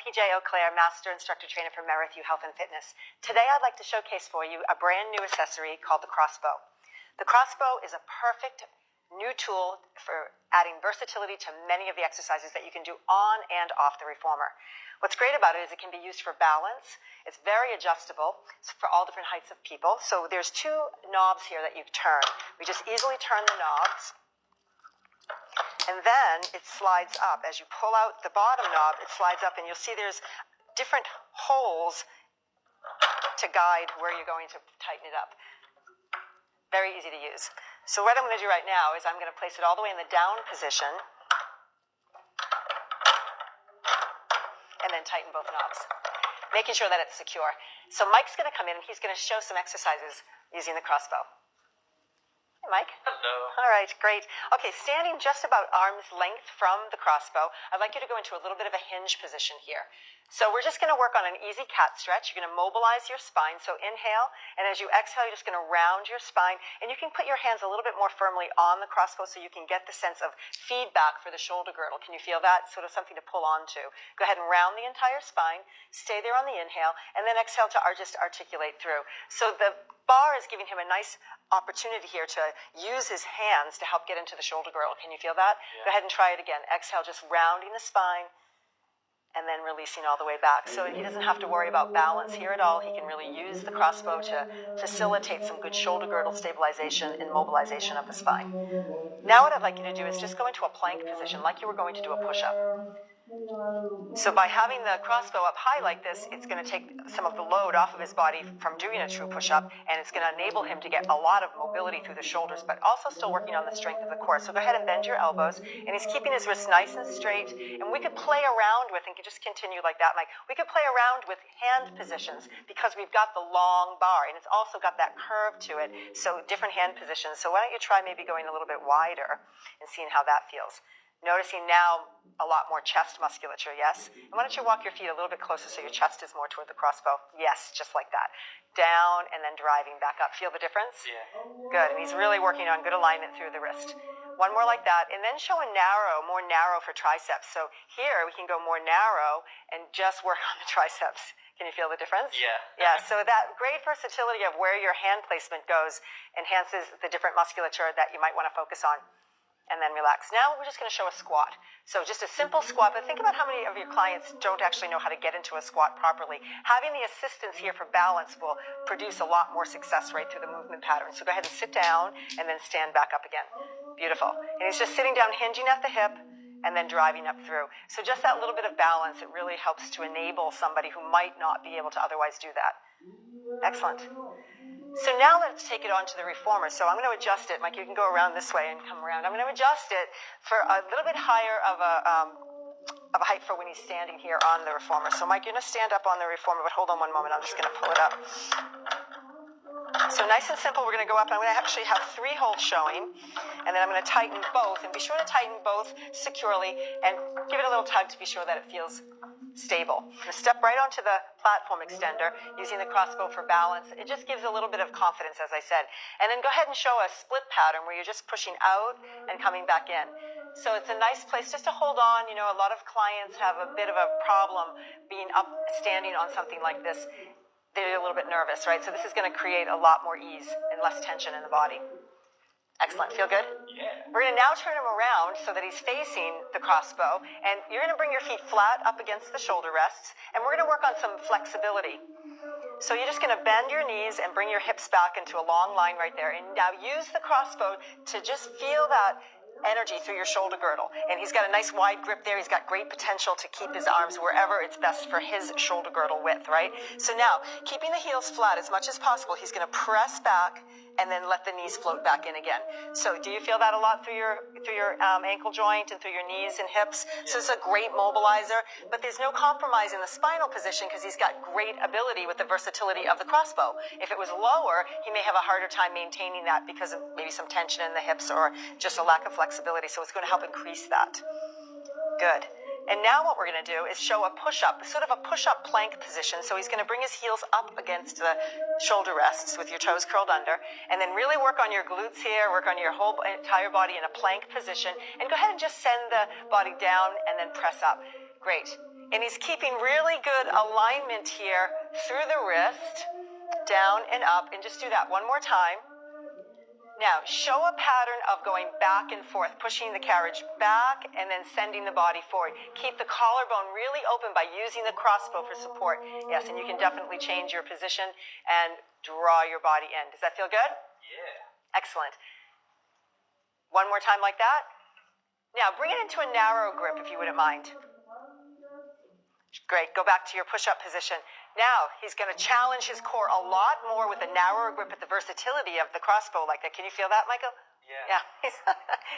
PJ O'Clair, Master Instructor Trainer for Merrithew Health and Fitness. Today I'd like to showcase for you a brand new accessory called the crossbow. The crossbow is a perfect new tool for adding versatility to many of the exercises that you can do on and off the reformer. What's great about it is it can be used for balance. It's very adjustable for all different heights of people. So there's two knobs here that you turn. We just easily turn the knobs. And then it slides up. As you pull out the bottom knob, it slides up, and you'll see there's different holes to guide where you're going to tighten it up. Very easy to use. So what I'm going to do right now is I'm going to place it all the way in the down position and then tighten both knobs, making sure that it's secure. So Mike's going to come in, and he's going to show some exercises using the crossbow. Mike? Hello. All right, great. Okay, standing just about arm's length from the crossbow, I'd like you to go into a little bit of a hinge position here. So we're just going to work on an easy cat stretch. You're going to mobilize your spine. So inhale, and as you exhale, you're just going to round your spine, and you can put your hands a little bit more firmly on the crossbow so you can get the sense of feedback for the shoulder girdle. Can you feel that? Sort of something to pull onto. Go ahead and round the entire spine. Stay there on the inhale, and then exhale to just articulate through. So the bar is giving him a nice opportunity here to use his hands to help get into the shoulder girdle. Can you feel that? Yeah. Go ahead and try it again. Exhale, just rounding the spine and then releasing all the way back. So he doesn't have to worry about balance here at all. He can really use the crossbow to facilitate some good shoulder girdle stabilization and mobilization of the spine. Now what I'd like you to do is just go into a plank position like you were going to do a push-up. So by having the crossbow up high like this, it's going to take some of the load off of his body from doing a true push-up, and it's going to enable him to get a lot of mobility through the shoulders, but also still working on the strength of the core. So go ahead and bend your elbows, and he's keeping his wrists nice and straight, and we could play around with, and just continue like that, Mike. We could play around with hand positions because we've got the long bar, and it's also got that curve to it, so different hand positions. So why don't you try maybe going a little bit wider and seeing how that feels. Noticing now a lot more chest musculature, yes? And why don't you walk your feet a little bit closer so your chest is more toward the crossbow? Yes, just like that. Down and then driving back up. Feel the difference? Yeah. Good, and he's really working on good alignment through the wrist. One more like that, and then show a more narrow for triceps. So here we can go more narrow and just work on the triceps. Can you feel the difference? Yeah. Yeah, so that great versatility of where your hand placement goes enhances the different musculature that you might want to focus on. And then relax. Now we're just going to show a squat. So just a simple squat, but think about how many of your clients don't actually know how to get into a squat properly. Having the assistance here for balance will produce a lot more success right through the movement pattern. So go ahead and sit down and then stand back up again. Beautiful. And he's just sitting down, hinging at the hip, and then driving up through. So just that little bit of balance, it really helps to enable somebody who might not be able to otherwise do that. Excellent. So now let's take it on to the reformer. So I'm going to adjust it. Mike, you can go around this way and come around. I'm going to adjust it for a little bit higher of a height for when he's standing here on the reformer. So Mike, you're going to stand up on the reformer, but hold on one moment. I'm just going to pull it up. So nice and simple, we're going to go up. I'm going to actually have 3 holds showing, and then I'm going to tighten both. And be sure to tighten both securely and give it a little tug to be sure that it feels stable. I'm going to step right onto the platform extender using the crossbow for balance. It just gives a little bit of confidence, as I said. And then go ahead and show a split pattern where you're just pushing out and coming back in. So it's a nice place just to hold on. You know, a lot of clients have a bit of a problem being up, standing on something like this. They're a little bit nervous, right? So this is going to create a lot more ease and less tension in the body. Excellent. Feel good? Yeah. We're going to now turn him around so that he's facing the crossbow, and you're going to bring your feet flat up against the shoulder rests, and we're going to work on some flexibility. So you're just going to bend your knees and bring your hips back into a long line right there, and now use the crossbow to just feel that energy through your shoulder girdle. And he's got a nice wide grip there. He's got great potential to keep his arms wherever it's best for his shoulder girdle width, right? So now, keeping the heels flat as much as possible, he's going to press back and then let the knees float back in again. So do you feel that a lot through your ankle joint and through your knees and hips? So it's a great mobilizer, but there's no compromise in the spinal position because he's got great ability with the versatility of the crossbow. If it was lower, he may have a harder time maintaining that because of maybe some tension in the hips or just a lack of flexibility. So it's going to help increase that. Good. And now what we're going to do is show a push-up, sort of a push-up plank position. So he's going to bring his heels up against the shoulder rests with your toes curled under, and then really work on your glutes here, work on your whole entire body in a plank position, and go ahead and just send the body down and then press up. Great. And he's keeping really good alignment here through the wrist, down and up. And just do that one more time. Now, show a pattern of going back and forth, pushing the carriage back and then sending the body forward. Keep the collarbone really open by using the crossbow for support. Yes, and you can definitely change your position and draw your body in. Does that feel good? Yeah. Excellent. One more time like that. Now, bring it into a narrow grip if you wouldn't mind. Great. Go back to your push-up position. Now, he's going to challenge his core a lot more with a narrower grip at the versatility of the crossbow like that. Can you feel that, Michael? Yeah. Yeah.